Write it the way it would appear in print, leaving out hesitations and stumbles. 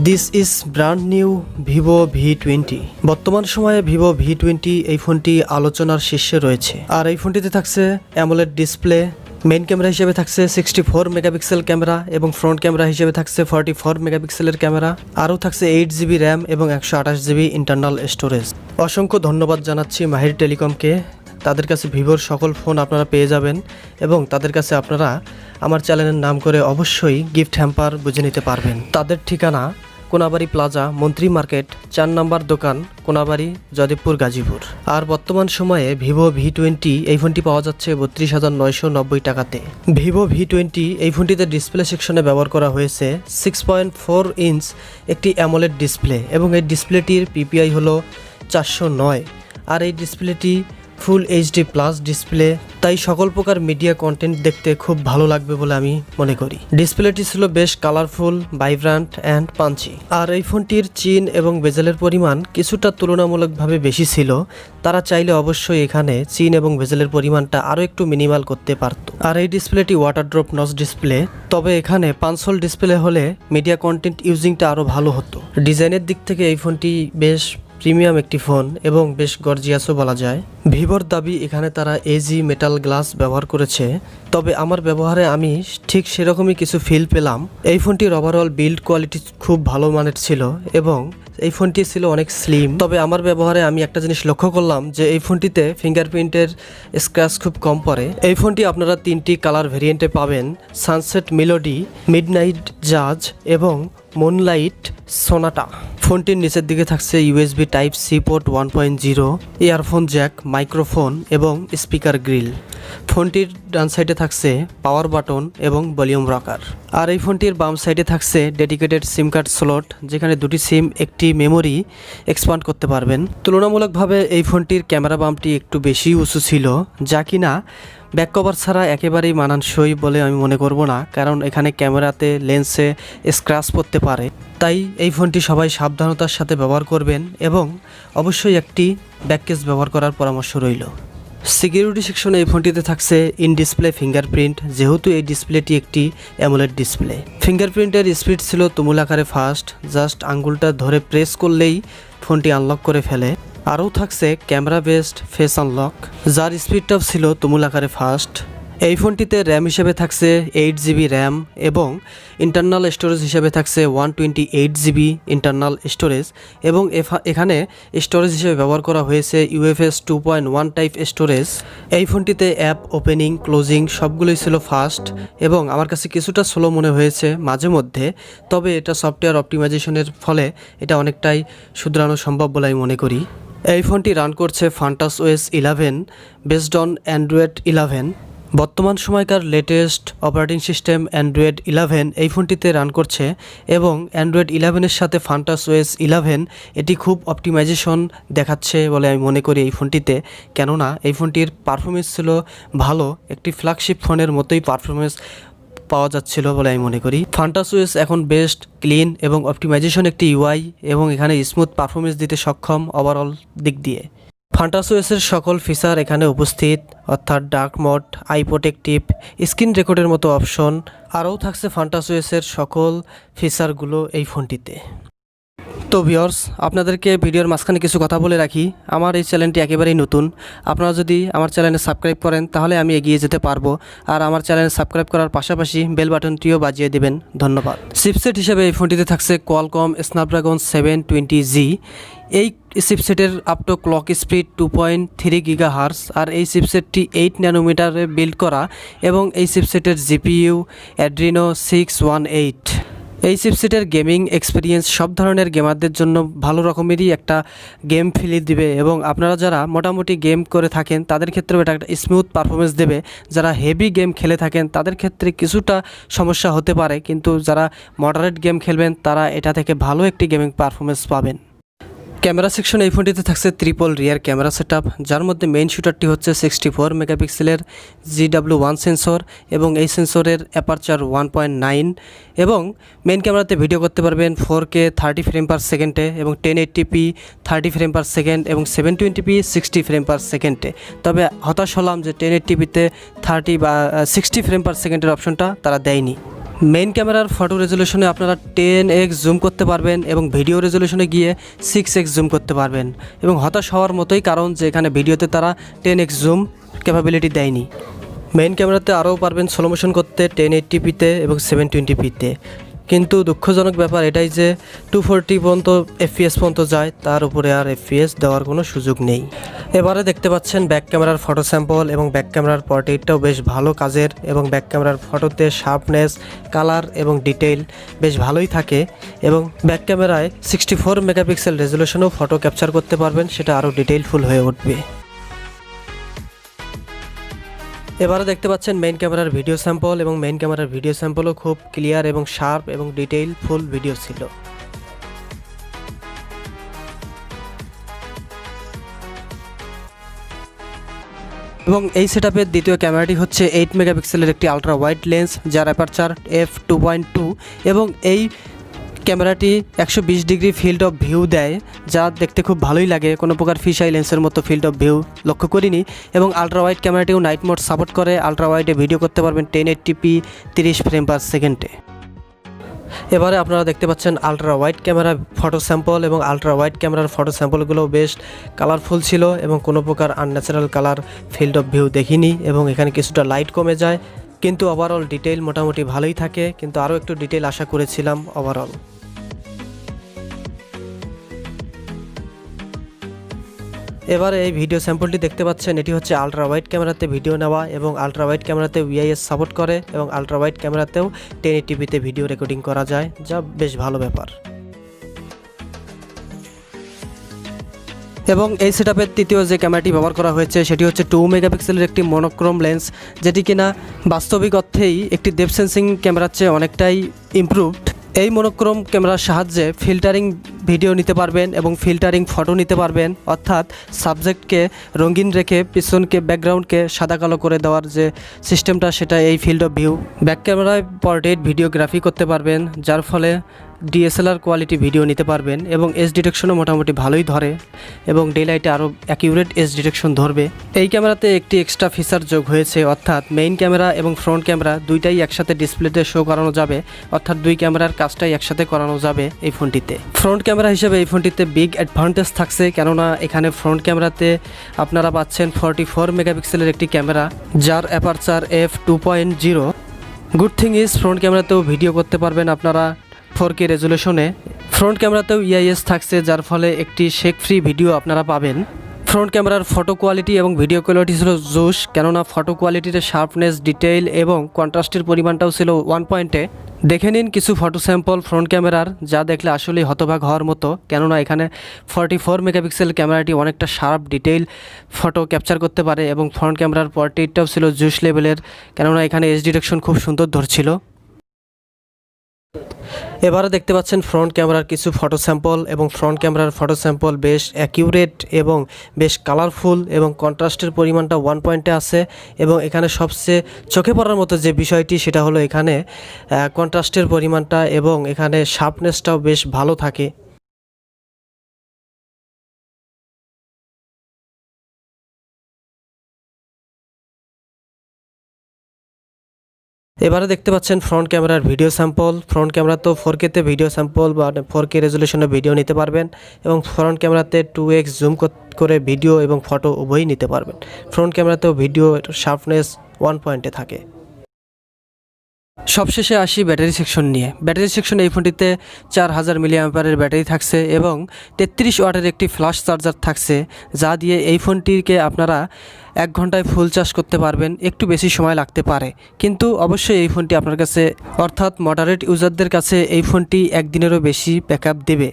This is brand new Vivo V20। বর্তমান সময়ে Vivo V20 এই ফোনটি আলোচনার শীর্ষে রয়েছে। আর এই ফোনটিতে থাকছে অ্যামোলেড ডিসপ্লে, মেইন ক্যামেরা হিসেবে থাকছে 64 মেগাপিক্সেল ক্যামেরা এবং ফ্রন্ট ক্যামেরা হিসেবে থাকছে 44 মেগাপিক্সেলের ক্যামেরা। আরও থাকছে 8GB র্যাম এবং 128GB ইন্টারনাল স্টোরেজ। অসংখ্য ধন্যবাদ জানাচ্ছি মাহির টেলিকমকে। তাদের কাছে ভিভোর সকল ফোন আপনারা পেয়ে যাবেন এবং তাদের কাছে আপনারা আমার চ্যানেলের নাম করে অবশ্যই গিফট হ্যাম্পার বুঝে নিতে পারবেন। তাদের ঠিকানা কোনাবাড়ি প্লাজা, মন্ত্রী মার্কেট, 4 নম্বর দোকান, কোনাবাড়ি, যদেবপুর, গাজীপুর। আর বর্তমান সময়ে ভিভো V20 এই ফোনটি পাওয়া যাচ্ছে 32,990 টাকাতে। ভিভো V20 এই ফোনটিতে ডিসপ্লে সেকশনে ব্যবহার করা হয়েছে 6.4 ইঞ্চ একটি অ্যামোলেড ডিসপ্লে এবং এই ডিসপ্লেটির PPI হলো 409। আর এই ডিসপ্লেটি ফুল HD প্লাস ডিসপ্লে, তাই সকল প্রকার মিডিয়া কন্টেন্ট দেখতে খুব ভালো লাগবে বলে আমি মনে করি। ডিসপ্লেটি ছিল বেশ কালারফুল, ভাইব্রান্ট অ্যান্ড পাঞ্চি। আর এই ফোনটির চিন এবং বেজেলের পরিমাণ কিছুটা তুলনামূলকভাবে বেশি ছিল। তারা চাইলে অবশ্যই এখানে চিন এবং বেজেলের পরিমাণটা আরও একটু মিনিমাল করতে পারত। আর এই ডিসপ্লেটি ওয়াটার ড্রপ নচ ডিসপ্লে, তবে এখানে 5 হোল ডিসপ্লে হলে মিডিয়া কন্টেন্ট ইউজিংটা আরও ভালো হতো। ডিজাইনের দিক থেকে এই ফোনটি বেশ প্রিমিয়াম একটি ফোন এবং বেশ গর্জিয়াসও বলা যায়। ভিভোর দাবি এখানে তারা AG মেটাল গ্লাস ব্যবহার করেছে, তবে আমার ব্যবহারে আমি ঠিক সেরকমই কিছু ফিল পেলাম। এই ফোনটির ওভারঅল বিল্ড কোয়ালিটি খুব ভালো মানের ছিল এবং এই ফোনটি ছিল অনেক স্লিম। তবে আমার ব্যবহারে আমি একটা জিনিস লক্ষ্য করলাম যে এই ফোনটিতে ফিঙ্গারপ্রিন্টের স্ক্র্যাচ খুব কম পড়ে। এই ফোনটি আপনারা 3টি কালার ভেরিয়েন্টে পাবেন: সানসেট মেলোডি, মিডনাইট জাজ এবং মুনলাইট সোনাটা। ফোনটির নিচের দিকে থাকছে USB Type-C port 1.0, earphone Jack, microphone এবং স্পিকার গ্রিল। ফোনটির ডান সাইডে থাকছে পাওয়ার বাটন এবং ভলিউম রকার। আর এই ফোনটির বাম সাইডে থাকছে ডেডিকেটেড সিম কার্ড স্লট, যেখানে 2টি সিম, একটি মেমোরি এক্সপান্ড করতে পারবেন। তুলনামূলকভাবে এই ফোনটির ক্যামেরা বামটি একটু বেশি উঁচু ছিল, যা কিনা ব্যাক কভার ছাড়া একেবারেই মানানসই বলে আমি মনে করব না, কারণ এখানে ক্যামেরাতে লেন্সে স্ক্র্যাচ পড়তে পারে। তাই এই ফোনটি সবাই সাবধানতার সাথে ব্যবহার করবেন এবং অবশ্যই একটি ব্যাক কেস ব্যবহার করার পরামর্শ রইল। সিকিউরিটি সেকশনে এই ফোনটিতে থাকছে ইন ডিসপ্লে ফিঙ্গারপ্রিন্ট, যেহেতু এই ডিসপ্লেটি একটি অ্যামোলেড ডিসপ্লে। ফিঙ্গারপ্রিন্টের স্পিড ছিল তুমুল আকারে ফাস্ট, জাস্ট আঙ্গুলটা ধরে প্রেস করলেই ফোনটি আনলক করে ফেলে। আরও থাকছে ক্যামেরা বেসড ফেস আনলক, যার স্পিডটাও ছিল তুমুল আকারে ফাস্ট। এই ফোনটিতে র্যাম হিসেবে থাকছে 8GB র্যাম এবং ইন্টারনাল স্টোরেজ হিসেবে থাকছে 128GB ইন্টারনাল স্টোরেজ এবং এখানে স্টোরেজ হিসেবে ব্যবহার করা হয়েছে UFS 2.1 টাইপ স্টোরেজ। এই ফোনটিতে অ্যাপ ওপেনিং, ক্লোজিং সবগুলোই ছিল ফাস্ট এবং আমার কাছে কিছুটা স্লো মনে হয়েছে মাঝে মধ্যে, তবে এটা সফটওয়্যার অপটিমাইজেশনের ফলে এটা অনেকটাই শুধরানো সম্ভব বলে আমি মনে করি। এই ফোনটি রান করছে ফান্টাস OS 11 বেসড অন অ্যান্ড্রয়েড 11। বর্তমান সময়কার লেটেস্ট অপারেটিং সিস্টেম অ্যান্ড্রয়েড 11 এই ফোনটিতে রান করছে এবং অ্যান্ড্রয়েড 11-এর সাথে ফান্টাস OS 11 এটি খুব অপটিমাইজেশন দেখাচ্ছে বলে আমি মনে করি এই ফোনটিতে, কেননা এই ফোনটির পারফরমেন্স ছিল ভালো, একটি ফ্ল্যাগশিপ ফোনের মতোই পারফরমেন্স পাওয়া যাচ্ছিল বলে আমি মনে করি। ফান্টাস OS এখন বেস্ট, ক্লিন এবং অপটিমাইজেশন একটি UI এবং এখানে স্মুথ পারফরমেন্স দিতে সক্ষম ওভারঅল দিক দিয়ে। ফান্টাস OS-এর সকল ফিচার এখানে উপস্থিত, অর্থাৎ dark mode, I protective, screen রেকর্ডের মতো অপশন। আরও থাকছে ফান্টাস OS-এর সকল ফিচারগুলো এই ফোনটিতে। তো ভিউয়ার্স, আপনাদেরকে ভিডিওর মাঝখানে কিছু কথা বলে রাখি। আমার এই চ্যানেলটি একেবারেই নতুন। আপনারা যদি আমার চ্যানেলে সাবস্ক্রাইব করেন তাহলে আমি এগিয়ে যেতে পারবো, আর আমার চ্যানেলে সাবস্ক্রাইব করার পাশাপাশি বেল বাটনটিও বাজিয়ে দেবেন। ধন্যবাদ। চিপসেট হিসেবে এই ফোনটিতে থাকছে কোয়ালকম স্ন্যাপড্রাগন 720G। এই চিপসেটের আপটো ক্লক স্পিড 2.3 GHz। আর এই চিপসেটটি 8 ন্যানোমিটারে বিল্ড করা এবং এই চিপসেটের GPU অ্যাড্রিনো 618। এই চিপসেটের গেমিং এক্সপিরিয়েন্স সব ধরনের গেমারদের জন্য ভালো রকমেরই একটা গেম ফিল দিবে এবং আপনারা যারা মোটামুটি গেম করে থাকেন তাদের ক্ষেত্রেও এটা একটা স্মুথ পারফরমেন্স দেবে। যারা হেভি গেম খেলে থাকেন তাদের ক্ষেত্রে কিছুটা সমস্যা হতে পারে, কিন্তু যারা মডারেট গেম খেলবেন তারা এটা থেকে ভালো একটি গেমিং পারফরমেন্স পাবেন। ক্যামেরা সেকশন এই ফোনটিতে থাকছে ট্রিপল রিয়ার ক্যামেরা সেটআপ, যার মধ্যে মেইন শুটারটি হচ্ছে 64 মেগাপিক্সেলের GW1 সেন্সর এবং এই সেন্সরের অ্যাপারচার 1.9 এবং মেইন ক্যামেরাতে ভিডিও করতে পারবেন 4K 30 ফ্রেম পার সেকেন্ডে এবং 1080p 30 ফ্রেম পার সেকেন্ড এবং 720p 60 ফ্রেম পার সেকেন্ডে। তবে হতাশ হলাম যে 1080pতে 30 বা 60 ফ্রেম পার সেকেন্ডের অপশনটা তারা দেয়নি। মেইন ক্যামেরার ফটো রেজলিউশনে আপনারা 10x জুম করতে পারবেন এবং ভিডিও রেজলিউশনে গিয়ে 6x জুম করতে পারবেন এবং হতাশ হওয়ার মতোই, কারণ যে এখানে ভিডিওতে তারা 10x জুম ক্যাপাবিলিটি দেয়নি। মেইন ক্যামেরাতে আরও পারবেন স্লো মোশন করতে 1080pতে এবং 720pতে, কিন্তু দুঃখজনক ব্যাপার এটাই যে 240 পর্যন্ত FPS পর্যন্ত যায়, তার উপরে আর FPS দেওয়ার কোনো সুযোগ নেই। এবারে দেখতে পাচ্ছেন ব্যাক ক্যামেরার ফটো স্যাম্পল এবং ব্যাক ক্যামেরার পোর্ট্রেটটাও বেশ ভালো কাজের এবং ব্যাক ক্যামেরার ফটোতে শার্পনেস, কালার এবং ডিটেইল বেশ ভালোই থাকে এবং ব্যাক ক্যামেরায় 64 মেগাপিক্সেল রেজলিউশনেও ফটো ক্যাপচার করতে পারবেন, সেটা আরও ডিটেইলফুল হয়ে উঠবে। এবারে দেখতে পাচ্ছেন মেইন ক্যামেরার ভিডিও স্যাম্পল এবং মেইন ক্যামেরার ভিডিও স্যাম্পলও খুব ক্লিয়ার এবং শার্প এবং ডিটেইল ফুল ভিডিও ছিল। এবং এই সেটআপের দ্বিতীয় ক্যামেরাটি হচ্ছে 8 মেগাপিক্সেলের একটি আলট্রা ওয়াইড লেন্স, যার অ্যাপারচার f2.2 এবং এই ক্যামেরাটি 120 ডিগ্রি ফিল্ড অফ ভিউ দেয়, যা দেখতে খুব ভালোই লাগে। কোনো প্রকার ফিশাই লেন্সের মতো ফিল্ড অফ ভিউ লক্ষ্য করিনি। এবং আলট্রা ওয়াইড ক্যামেরাটিও নাইট মোড সাপোর্ট করে, আলট্রা ওয়াইডে ভিডিও করতে পারবেন 1080p 30 ফ্রেম পার সেকেন্ডে। এবারে আপনারা দেখতে পাচ্ছেন ultra wide camera photo sample এবং আলট্রা ওয়াইড ক্যামেরার ফটো স্যাম্পলগুলো বেশ কালারফুল ছিল এবং কোনো প্রকার unnatural colour field of view দেখিনি এবং এখানে কিছুটা লাইট কমে যায়, কিন্তু ওভারঅল ডিটেইল মোটামুটি ভালোই থাকে, কিন্তু আরও একটু ডিটেইল আশা করেছিলাম ওভারঅল। এবারে এই ভিডিও স্যাম্পলটি দেখতে পাচ্ছেন, এটি হচ্ছে আলট্রা ওয়াইড ক্যামেরাতে ভিডিও নেওয়া এবং আলট্রা ওয়াইড ক্যামেরাতে VIS সাপোর্ট করে এবং আলট্রা ওয়াইড ক্যামেরাতেও 1080pতে ভিডিও রেকর্ডিং করা যায়, যা বেশ ভালো ব্যাপার। এবং এই সেটআপের তৃতীয় যে ক্যামেরাটি ব্যবহার করা হয়েছে সেটি হচ্ছে 2 মেগাপিক্সেলের একটি মনোক্রোম লেন্স, যেটি কিনা বাস্তবিক অর্থেই একটি ডেপথ সেন্সিং ক্যামেরার চেয়ে অনেকটাই ইমপ্রুভড। এই মনোক্রোম ক্যামেরার সাহায্যে ফিল্টারিং ভিডিও নিতে পারবেন এবং ফিল্টারিং ফটো নিতে পারবেন, অর্থাৎ সাবজেক্টকে রঙিন রেখে পিছনকে ব্যাকগ্রাউন্ডকে সাদা কালো করে দেওয়ার যে সিস্টেমটা, সেটা এই ফিল্ড অফ ভিউ। ব্যাক ক্যামেরায় পোর্ট্রেট ভিডিওগ্রাফি করতে পারবেন, যার ফলে DSLR কোয়ালিটি ভিডিও নিতে পারবেন এবং এজ ডিটেকশনও মোটামুটি ভালোই ধরে এবং ডে লাইটে আরও অ্যাকিউরেট এজ ডিটেকশন ধরবে। এই ক্যামেরাতে একটি এক্সট্রা ফিচার যোগ হয়েছে, অর্থাৎ মেইন ক্যামেরা এবং ফ্রন্ট ক্যামেরা দুইটাই একসাথে ডিসপ্লেতে শো করানো যাবে, অর্থাৎ দুই ক্যামেরার কাজটাই একসাথে করানো যাবে এই ফোনটিতে। ফ্রন্ট ক্যামেরা হিসেবে এই ফোনটিতে বিগ অ্যাডভান্টেজ থাকছে, কেননা এখানে ফ্রন্ট ক্যামেরাতে আপনারা পাচ্ছেন 44 মেগাপিক্সেলের একটি ক্যামেরা, যার aperture f2.0। Good thing is front ক্যামেরাতেও ভিডিও করতে পারবেন আপনারা 4K রেজলিউশনে। ফ্রন্ট ক্যামেরাতেও EIS থাকছে, যার ফলে একটি শেক ফ্রি ভিডিও আপনারা পাবেন। ফ্রন্ট ক্যামেরার ফটো কোয়ালিটি এবং ভিডিও কোয়ালিটি ছিল জোশ, কেননা ফটো কোয়ালিটিতে শার্পনেস, ডিটেইল এবং কন্ট্রাস্টের পরিমাণটাও ছিল 1 পয়েন্টে। দেখে নিন কিছু ফটো স্যাম্পল ফ্রন্ট ক্যামেরার, যা দেখলে আসলেই হতবাক হওয়ার মতো, কেননা এখানে 44 মেগাপিক্সেল ক্যামেরাটি অনেকটা শার্প ডিটেইল ফটো ক্যাপচার করতে পারে এবং ফ্রন্ট ক্যামেরার পোর্ট্রেটটাও ছিল জুস লেভেলের, কেননা এখানে এজ ডিটেকশন খুব সুন্দর ধরছিল। এবারে দেখতে পাচ্ছেন ফ্রন্ট ক্যামেরার কিছু ফটো স্যাম্পল এবং ফ্রন্ট ক্যামেরার ফটো স্যাম্পল বেশ অ্যাকিউরেট এবং বেশ কালারফুল এবং কন্ট্রাস্টের পরিমাণটা 1 পয়েন্টে আছে এবং এখানে সবচেয়ে চোখে পড়ার মতো যে বিষয়টি সেটা হলো এখানে কন্ট্রাস্টের পরিমাণটা এবং এখানে শার্পনেসটাও বেশ ভালো থাকে। এবারে দেখতে পাচ্ছেন ফ্রন্ট ক্যামেরার ভিডিও স্যাম্পল। ফ্রন্ট ক্যামেরা তো 4Kতে ভিডিও স্যাম্পল বা 4K রেজলিউশনে ভিডিও নিতে পারবেন এবং ফ্রন্ট ক্যামেরাতে 2x জুম করে ভিডিও এবং ফটো উভয়ই নিতে পারবেন। ফ্রন্ট ক্যামেরাতেও ভিডিও শার্পনেস 1 পয়েন্টে থাকে। সবশেষে আসি ব্যাটারি সেকশন নিয়ে। ব্যাটারি সেকশনে এই ফোনটিতে 4000 mAh ব্যাটারি থাকছে এবং 33 ওয়াটের একটি ফ্ল্যাশ চার্জার থাকছে, যা দিয়ে এই ফোনটিকে আপনারা 1 ঘন্টায় ফুল চার্জ করতে পারবেন। একটু বেশি সময় লাগতে পারে, কিন্তু অবশ্যই এই ফোনটি আপনার কাছে অর্থাৎ মডারেট ইউজারদের কাছে এই ফোনটি একদিনেরও বেশি ব্যাকআপ দেবে।